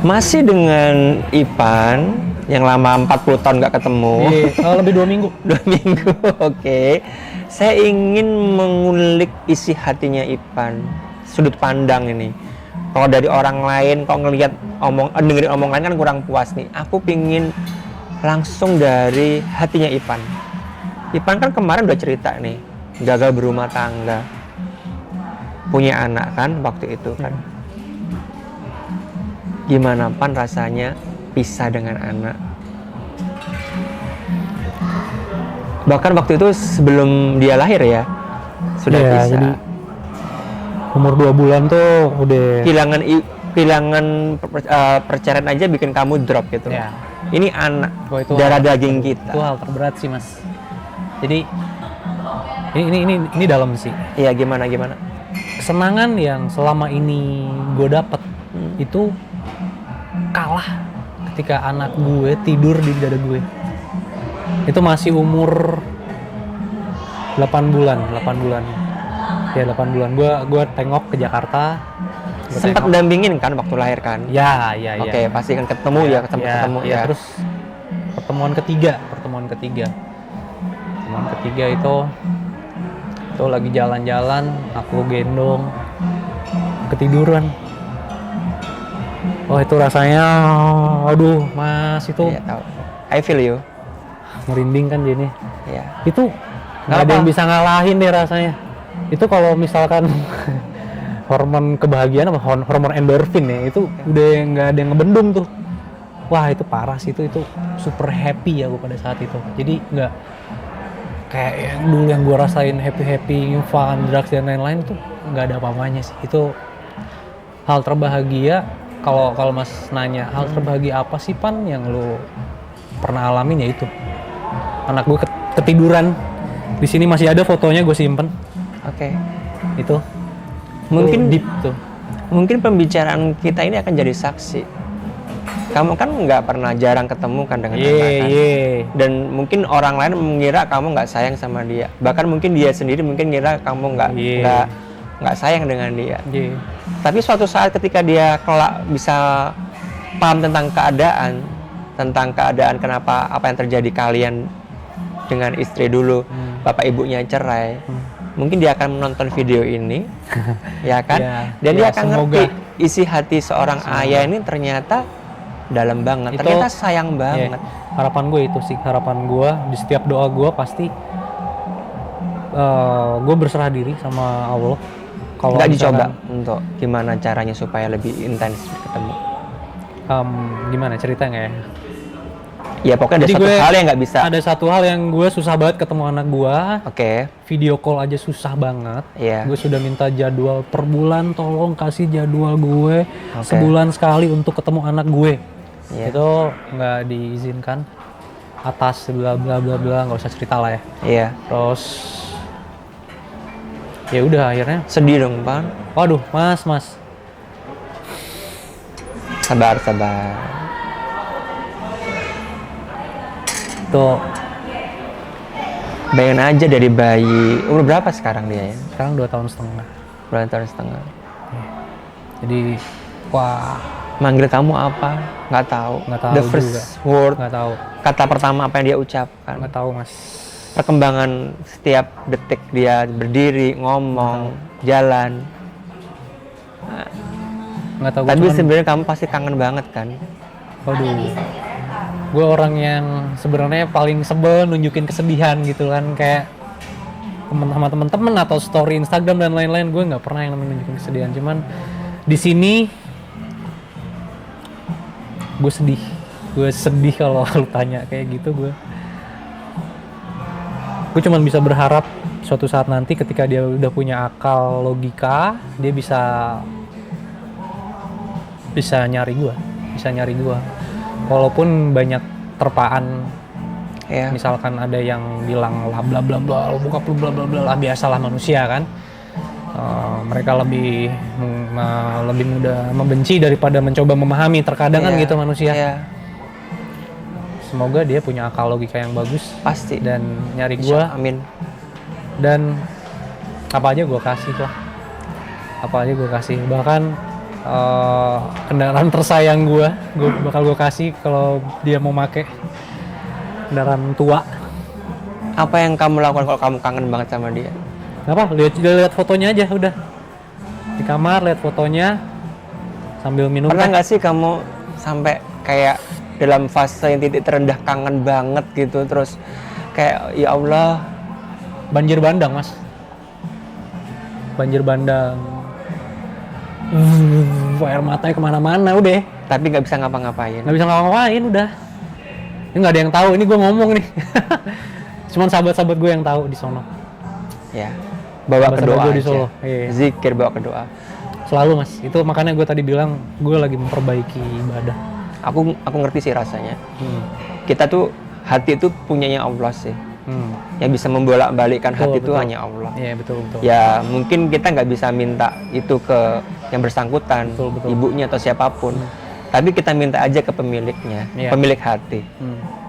Masih dengan Ipan yang lama 40 tahun nggak ketemu. Lebih 2 minggu. 2 minggu, oke. Saya ingin mengulik isi hatinya Ipan, sudut pandang ini. Kalau dari orang lain, kalau ngelihat dengerin omongan kan kurang puas nih. Aku pingin langsung dari hatinya Ipan. Ipan kan kemarin udah cerita nih, gagal berumah tangga, punya anak kan waktu itu kan. Gimana Pan rasanya pisah dengan anak? Bahkan waktu itu sebelum dia lahir ya sudah pisah. Jadi umur 2 bulan tuh udah kehilangan perceraian aja bikin kamu drop gitu. Ya. Ini anak, darah daging kita. Itu hal terberat sih Mas. Jadi ini dalam sih. Iya, gimana? Kesenangan yang selama ini gue dapet itu kalah ketika anak gue tidur di dada gue. Itu masih umur 8 bulan. Ya 8 bulan. Gue tengok ke Jakarta. Sempat dampingin kan waktu lahir kan? Ya. Oke, pasti kan ketemu ketemu ya. Terus pertemuan ketiga itu lagi jalan-jalan, aku gendong, ketiduran. Oh itu rasanya, aduh Mas itu. Iya, tahu. I feel you. Merinding kan jadi. Iya. Itu nggak ada yang bisa ngalahin deh rasanya. Itu kalau misalkan hormon kebahagiaan apa hormon endorfin ya, itu udah nggak ada yang ngebendung tuh. Wah itu parah sih, itu super happy ya gue pada saat itu. Jadi nggak kayak yang dulu yang gue rasain happy, fun, drugs dan lain-lain itu nggak ada apa-apanya sih. Itu hal terbahagia. Kalau Mas nanya hal terbahagia apa sih Pan yang lo pernah alamin, ya itu anak gue ketiduran. Di sini masih ada fotonya, gue simpen. Oke. Itu mungkin deep tuh. Mungkin pembicaraan kita ini akan jadi saksi. Kamu kan nggak pernah, jarang ketemu kan dengan anak kan. Dan mungkin orang lain mengira kamu nggak sayang sama dia. Bahkan mungkin dia sendiri mungkin ngira kamu nggak sayang dengan dia. Tapi suatu saat ketika dia kelak bisa paham tentang keadaan kenapa apa yang terjadi kalian dengan istri dulu, bapak ibunya cerai. Mungkin dia akan menonton video ini, ya kan? Dan dia akan ngerti isi hati seorang ayah ini ternyata dalam banget, ternyata sayang banget. Harapan gue itu sih, harapan gue di setiap doa gue pasti gue berserah diri sama Allah. Kalau nggak dicoba untuk gimana caranya supaya lebih intens ketemu? Gimana ceritanya ya? Ya pokoknya ada satu hal yang nggak bisa. Ada satu hal yang gue susah banget ketemu anak gue. Oke. Video call aja susah banget. Iya. Gue sudah minta jadwal per bulan, tolong kasih jadwal gue sebulan sekali untuk ketemu anak gue. Yeah. Itu nggak diizinkan. Atas bla bla bla bla, nggak usah cerita lah ya. Iya. Terus ya udah akhirnya sedih dong Pan. Waduh mas sabar tuh. Bayangin aja dari bayi, umur berapa sekarang dia ya? Sekarang 2 tahun setengah. 2 tahun setengah. Jadi wah, manggil kamu apa? Nggak tahu. The first word. Nggak tahu. Kata pertama apa yang dia ucapkan? Nggak tahu mas. Perkembangan setiap detik dia berdiri, ngomong, jalan. Nggak tahu. Tapi sebenarnya kamu pasti kangen banget kan? Waduh. Gue orang yang sebenarnya paling sebel nunjukin kesedihan gitu kan, kayak sama temen-temen atau story Instagram dan lain-lain. Gue nggak pernah yang namanya nunjukin kesedihan. Cuman di sini gue sedih kalau lu tanya kayak gitu. Gue cuma bisa berharap suatu saat nanti ketika dia udah punya akal logika, dia bisa nyari gue. Walaupun banyak terpaan, ya. Misalkan ada yang bilang lah bla bla bla, bokap lu bla bla bla, biasalah manusia kan. Mereka lebih mudah membenci daripada mencoba memahami. Terkadang kan gitu manusia. Semoga dia punya akal logika yang bagus, pasti, dan nyari gue. Amin. Dan apa aja gue kasih lah. Bahkan kendaraan tersayang gue bakal gue kasih kalau dia mau make kendaraan tua. Apa yang kamu lakukan kalau kamu kangen banget sama dia? Gak apa, lihat fotonya aja udah. Di kamar lihat fotonya sambil minum. Pernah nggak sih kamu sampai kayak dalam fase yang titik terendah kangen banget gitu, terus kayak ya Allah, banjir bandang mas, banjir bandang, air matanya kemana-mana udah, tapi nggak bisa ngapa-ngapain. nggak bisa ngapa-ngapain udah. Ini nggak ada yang tahu, ini gue ngomong nih. Cuman sahabat-sahabat gue yang tahu di sono. Ya, bawa ke Sahabat-sahabat doa gue di aja. Solo. Iya. Zikir, bawa ke doa. Selalu mas, itu makanya gue tadi bilang gue lagi memperbaiki ibadah. Aku ngerti sih rasanya. Kita tuh hati itu punyanya Allah sih. Yang bisa membolak-balikkan hati itu hanya Allah. Iya betul. Ya mungkin kita nggak bisa minta itu ke yang bersangkutan, Betul. ibunya atau siapapun. Tapi kita minta aja ke pemiliknya, Iya. pemilik hati,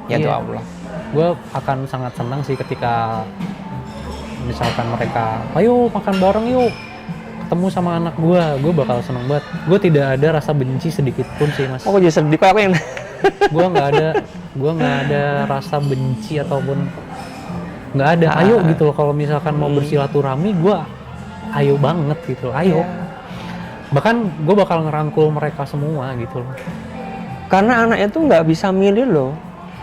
yaitu Iya. Allah. Gue akan sangat senang sih ketika misalkan mereka, ayo makan bareng yuk, ketemu sama anak gue bakal seneng banget. Gue tidak ada rasa benci sedikit pun sih mas. Oh, kok jadi sedih, kok aku yang Gue nggak ada rasa benci ataupun nggak ada. Ayo gitu loh, kalau misalkan mau bersilaturahmi gue ayo banget gitu loh, ayo. Bahkan gue bakal ngerangkul mereka semua gitu loh. Karena anaknya tuh nggak bisa milih loh,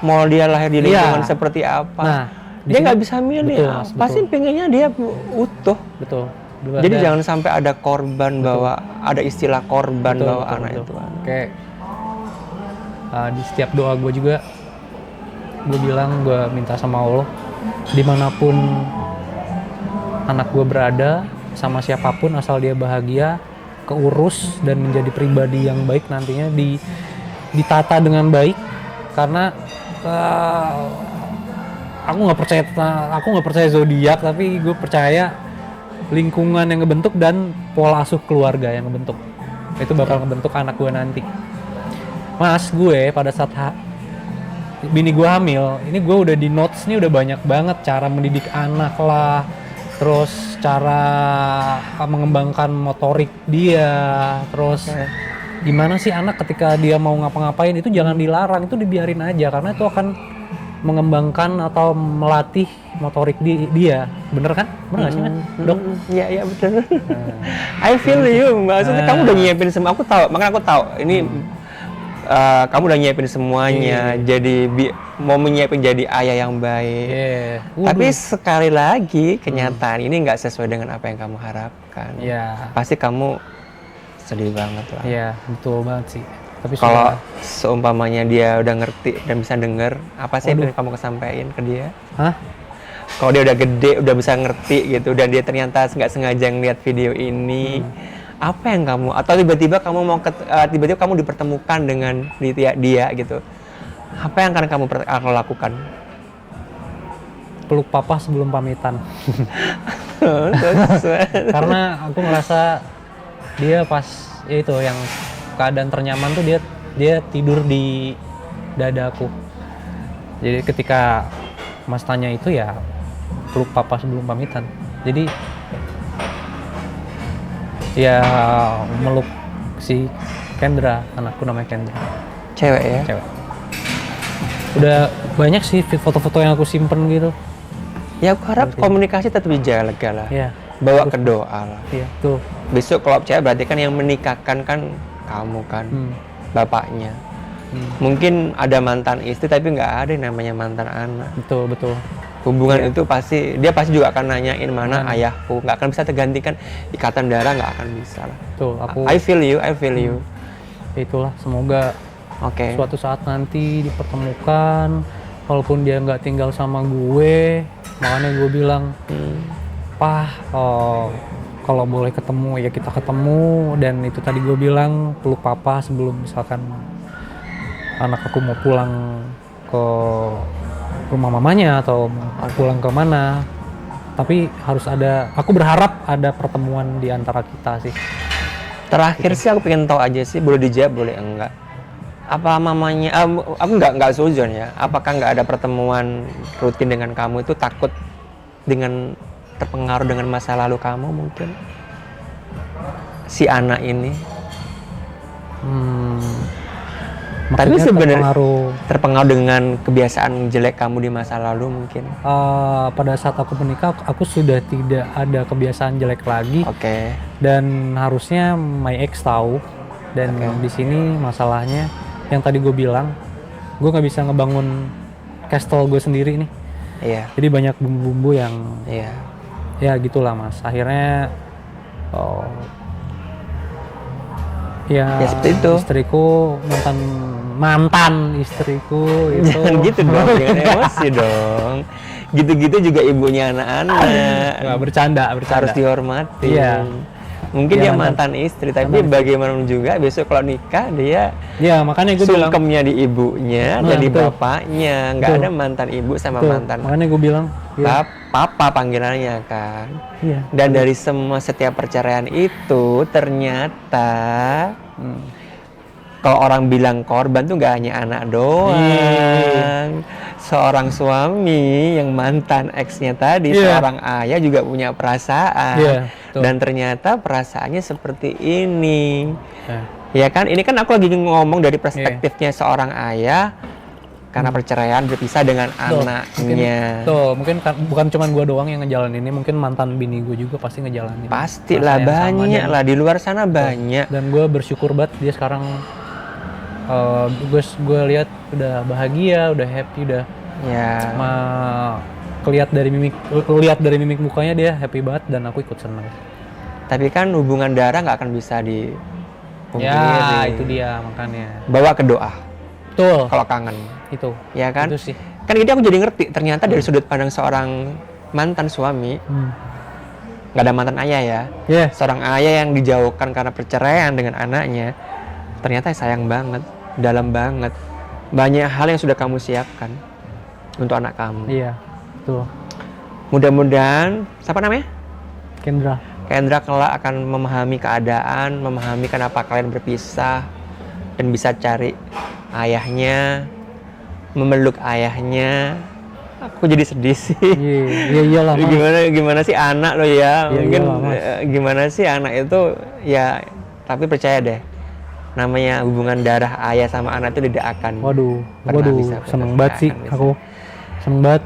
mau dia lahir di lingkungan seperti apa. Nah, dia nggak bisa milih. betul, Mas, Pasti pengennya dia utuh. Betul. Jadi jangan sampai ada korban bawa, ada istilah korban bawa anak itu. Kayak di setiap doa gue juga, gue bilang gue minta sama Allah, dimanapun anak gue berada, sama siapapun asal dia bahagia, keurus dan menjadi pribadi yang baik nantinya, ditata dengan baik. Karena aku nggak percaya zodiak, tapi gue percaya lingkungan yang ngebentuk dan pola asuh keluarga yang ngebentuk itu bakal ngebentuk anak gue nanti. Mas, gue pada saat bini gue hamil, ini gue udah di notes nih, udah banyak banget cara mendidik anak lah, terus cara mengembangkan motorik dia, terus gimana sih anak ketika dia mau ngapa-ngapain itu jangan dilarang, itu dibiarin aja karena itu akan mengembangkan atau melatih motorik dia. Bener kan? Bener nggak sih kan, dok? Iya betul. I feel you, maksudnya kamu udah nyiapin semua. Aku tahu, makanya aku tahu ini kamu udah nyiapin semuanya. Jadi mau menyiapin jadi ayah yang baik. Tapi sekali lagi kenyataan ini nggak sesuai dengan apa yang kamu harapkan. Pasti kamu sedih banget lah. Iya, betul banget sih. Tapi kalau seumpamanya dia udah ngerti dan bisa denger, apa sih yang kamu kesampaikan ke dia? Hah? Kalau dia udah gede, udah bisa ngerti gitu, dan dia ternyata nggak sengaja ngeliat video ini, apa yang kamu, atau tiba-tiba kamu mau tiba-tiba kamu dipertemukan dengan dia gitu, apa yang akan kamu lakukan? Peluk papa sebelum pamitan. Karena aku ngerasa dia pas ya itu yang keadaan ternyaman tuh dia tidur di dada aku. Jadi ketika Mas tanya itu ya peluk papa sebelum pamitan. Jadi ya meluk si Kendra, anakku namanya Kendra. Cewek ya? Cewek. Udah banyak sih foto-foto yang aku simpen gitu. Ya aku harap komunikasi tetap dijaga lah. Iya. Bawa ke doa lah. Iya, tuh. Besok kalau cewek berarti kan yang menikahkan kan kamu kan, bapaknya. Mungkin ada mantan istri tapi nggak ada yang namanya mantan anak. Betul. Hubungan itu pasti, dia pasti juga akan nanyain mana ayahku. Nggak akan bisa tergantikan, ikatan darah nggak akan bisa lah. Tuh, I feel you. Itulah, semoga suatu saat nanti dipertemukan, walaupun dia nggak tinggal sama gue. Makanya gue bilang, kalau boleh ketemu ya kita ketemu. Dan itu tadi gue bilang peluk papa sebelum misalkan anak aku mau pulang ke rumah mamanya atau pulang ke mana. Tapi harus ada, aku berharap ada pertemuan di antara kita sih. Terakhir sih aku pengen tahu aja sih, boleh dijawab boleh enggak, apa mamanya, aku nggak suzon ya, apakah nggak ada pertemuan rutin dengan kamu itu takut dengan terpengaruh dengan masa lalu kamu mungkin si anak ini? Tapi Maksudnya sebenarnya terpengaruh dengan kebiasaan jelek kamu di masa lalu mungkin. pada saat aku menikah, aku sudah tidak ada kebiasaan jelek lagi. Oke. Dan harusnya my ex tahu. Dan di sini masalahnya yang tadi gue bilang, gue nggak bisa ngebangun castle gue sendiri nih. Iya. Jadi banyak bumbu-bumbu yang Iya. ya gitulah mas. Akhirnya ya seperti itu. istriku mantan istriku itu Jangan gitu dong, jangan emosi dong. Gitu-gitu juga ibunya anak-anak. nggak bercanda Harus dihormati. Iya. Mungkin Iya, dia mantan istri, tapi bagaimanapun juga besok kalau nikah dia ya makanya gue bilang sungkemnya di ibunya dan di betul. bapaknya. Nggak Betul. ada mantan ibu sama Betul. mantan Makanya gue bilang iya. papa panggilannya kan. Iya. Dan dari setiap perceraian itu ternyata kalau orang bilang korban tuh nggak hanya anak doang. Seorang suami yang mantan ex-nya tadi, seorang ayah juga punya perasaan. Dan ternyata perasaannya seperti ini. Ya kan? Ini kan aku lagi ngomong dari perspektifnya seorang ayah karena perceraian berpisah dengan anaknya. Mungkin bukan cuma gue doang yang ngejalanin ini, mungkin mantan bini gue juga pasti ngejalanin. Pastilah banyak lah di luar sana banyak. Dan gue bersyukur banget dia sekarang gue lihat udah bahagia, udah happy, udah lihat dari mimik mukanya dia happy banget dan aku ikut senang. Tapi kan hubungan darah nggak akan bisa dipungkiri. Ya itu dia makanya. Bawa ke doa. Betul. Kalau kangen. Itu. Ya kan? Itu sih. Kan jadi aku jadi ngerti ternyata dari sudut pandang seorang mantan suami. Nggak ada mantan ayah ya. Seorang ayah yang dijauhkan karena perceraian dengan anaknya. Ternyata sayang banget, dalam banget. Banyak hal yang sudah kamu siapkan untuk anak kamu. Iya, betul. Mudah-mudahan, siapa namanya? Kendra kelak akan memahami keadaan, memahami kenapa kalian berpisah, dan bisa cari ayahnya, memeluk ayahnya. Aku jadi sedih sih. Iya iyalah. Gimana sih anak lo ya? Mungkin iyalah, gimana sih anak itu ya, tapi percaya deh. Namanya hubungan darah ayah sama anak itu tidak akan seneng banget sih aku.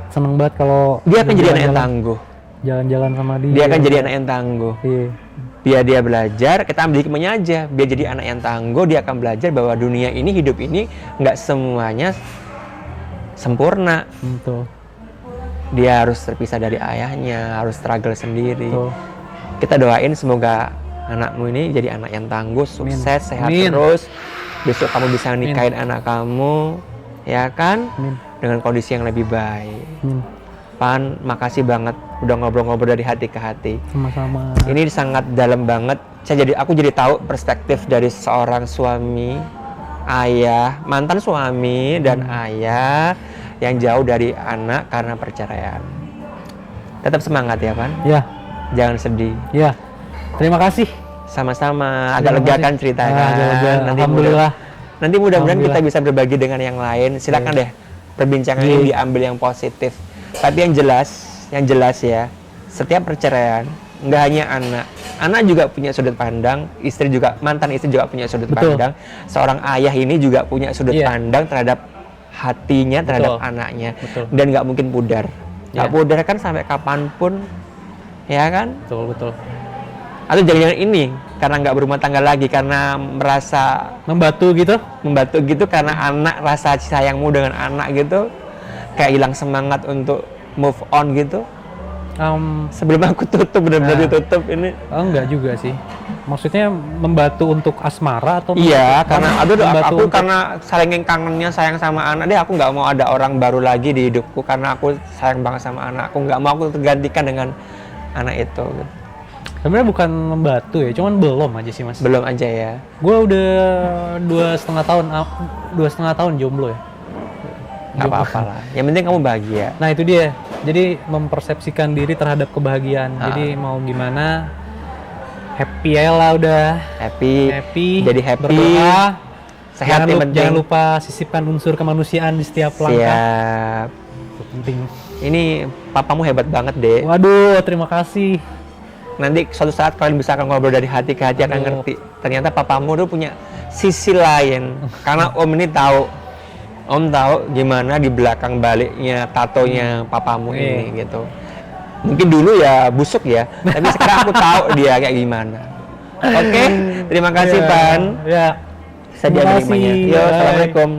Seneng banget kalau dia akan jadi anak yang tangguh. Jalan-jalan sama dia. Dia akan jadi anak yang tangguh. Iya. Dia belajar, kita ambil hikmahnya aja. Dia jadi anak yang tangguh, dia akan belajar bahwa dunia ini, hidup ini nggak semuanya sempurna. Betul. Dia harus terpisah dari ayahnya, harus struggle sendiri. Betul. Kita doain semoga anakmu ini jadi anak yang tangguh, sukses, sehat terus. Besok kamu bisa nikahin anak kamu, ya kan? Dengan kondisi yang lebih baik. Pan, makasih banget udah ngobrol-ngobrol dari hati ke hati. Sama-sama. Ini sangat dalam banget. Aku jadi tahu perspektif dari seorang suami, ayah, mantan suami dan ayah yang jauh dari anak karena perceraian. Tetap semangat ya, Pan. Iya. Jangan sedih. Iya. Terima kasih. Sama-sama. Agak lega kan ceritanya. Alhamdulillah. Nanti mudah-mudahan kita bisa berbagi dengan yang lain. Silakan deh perbincangan ini diambil yang positif. Tapi yang jelas ya, setiap perceraian nggak hanya anak juga punya sudut pandang, mantan istri juga punya sudut pandang. Seorang ayah ini juga punya sudut pandang terhadap hatinya, terhadap anaknya. Dan nggak mungkin pudar. Nggak pudar kan sampai kapanpun, ya kan? Betul. Atau jangan-jangan ini karena nggak berumah tangga lagi, karena merasa membatu gitu karena anak, rasa sayangmu dengan anak gitu kayak hilang semangat untuk move on gitu. Sebelum aku tutup, benar-benar ditutup ini. Enggak juga sih. Maksudnya membatu untuk asmara atau? Iya, karena aku karena saling kangennya sayang sama anak deh. Aku nggak mau ada orang baru lagi di hidupku karena aku sayang banget sama anak. Aku nggak mau aku tergantikan dengan anak itu. Sebenarnya bukan membatu ya, cuman belum aja sih mas. Belum aja ya. Gue udah 2,5 tahun jomblo ya. Nggak apa-apa lah. Yang penting kamu bahagia. Nah itu dia. Jadi mempersepsikan diri terhadap kebahagiaan. Jadi mau gimana, happy ya lah udah. Happy. Jadi happy. Berdoa. Sehat yang penting. Jangan lupa sisipkan unsur kemanusiaan di setiap langkah. Siap. Itu penting. Ini papamu hebat banget deh. Waduh, terima kasih. Nanti suatu saat kalian bisa akan ngobrol dari hati ke hati, akan ngerti. Ternyata papamu tuh punya sisi lain. Karena Om ini tahu, Om tahu gimana di belakang baliknya tatonya papamu ini gitu. Mungkin dulu ya busuk ya, tapi sekarang aku tahu dia kayak gimana. Oke, terima kasih Pan. Ya. Saya Terima menerimanya. kasih. Yo, Bye. assalamualaikum.